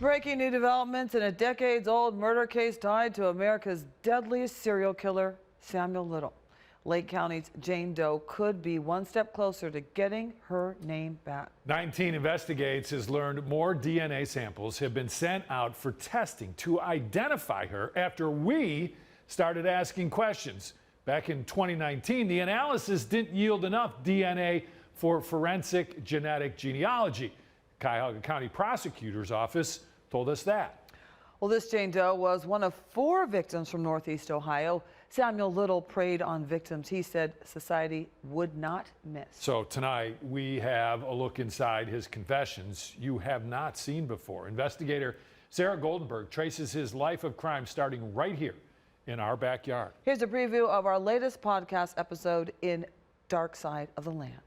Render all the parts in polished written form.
Breaking new developments in a decades-old murder case tied to America's deadliest serial killer, Samuel Little. Lake County's Jane Doe could be one step closer to getting her name back. 19 Investigates has learned more DNA samples have been sent out for testing to identify her after we started asking questions. Back in 2019, the analysis didn't yield enough DNA for forensic genetic genealogy. Cuyahoga County Prosecutor's Office told us that. Well, this Jane Doe was one of 4 victims from Northeast Ohio. Samuel Little preyed on victims he said society would not miss. So tonight we have a look inside his confessions you have not seen before. Investigator Sarah Goldenberg traces his life of crime starting right here in our backyard. Here's a preview of our latest podcast episode in Dark Side of the Land.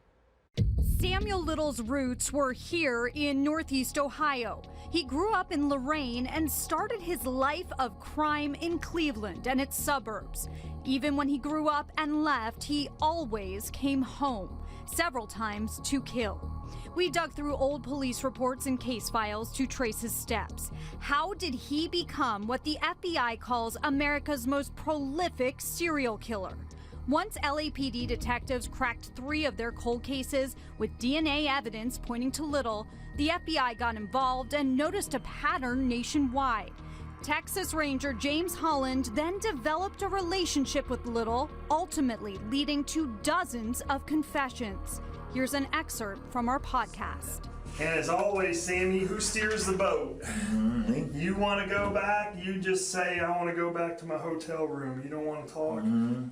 Samuel Little's roots were here in Northeast Ohio. He grew up in Lorain and started his life of crime in Cleveland and its suburbs. Even when he grew up and left, he always came home, several times to kill. We dug through old police reports and case files to trace his steps. How did he become what the FBI calls America's most prolific serial killer? Once LAPD detectives cracked 3 of their cold cases with DNA evidence pointing to Little, the FBI got involved and noticed a pattern nationwide. Texas Ranger James Holland then developed a relationship with Little, ultimately leading to dozens of confessions. Here's an excerpt from our podcast. And as always, Sammy, who steers the boat? You want to go back, you just say, I want to go back to my hotel room. You don't want to talk.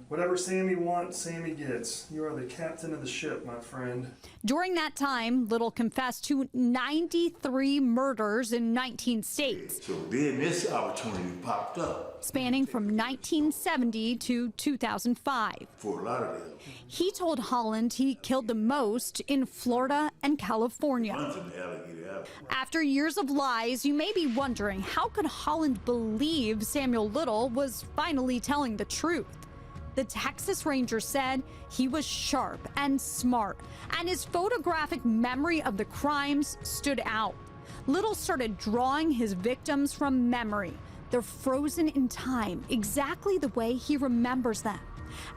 Whatever Sammy wants, Sammy gets. You are the captain of the ship, my friend. During that time, Little confessed to 93 murders in 19 states. So then this opportunity popped up. Spanning from 1970 to 2005. For a lot of them. He told Holland he killed the most in Florida and California. After years of lies, you may be wondering, how could Holland believe Samuel Little was finally telling the truth? The Texas Ranger said he was sharp and smart, and his photographic memory of the crimes stood out. Little started drawing his victims from memory. They're frozen in time, exactly the way he remembers them.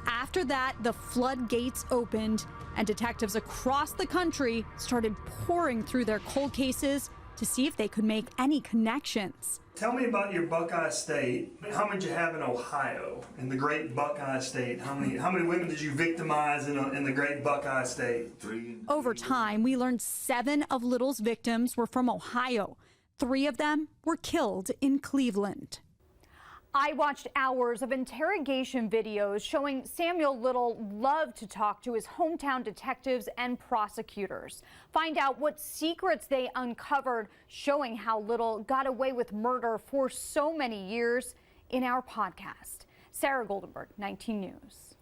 After that, the floodgates opened, and detectives across the country started pouring through their cold cases to see if they could make any connections. Tell me about your Buckeye State. How many did you have in Ohio, in the great Buckeye State? How many women did you victimize in the great Buckeye State? 3. Over time, we learned 7 of Little's victims were from Ohio. 3 of them were killed in Cleveland. I watched hours of interrogation videos showing Samuel Little loved to talk to his hometown detectives and prosecutors. Find out what secrets they uncovered, showing how Little got away with murder for so many years in our podcast. Sarah Goldenberg, 19 News.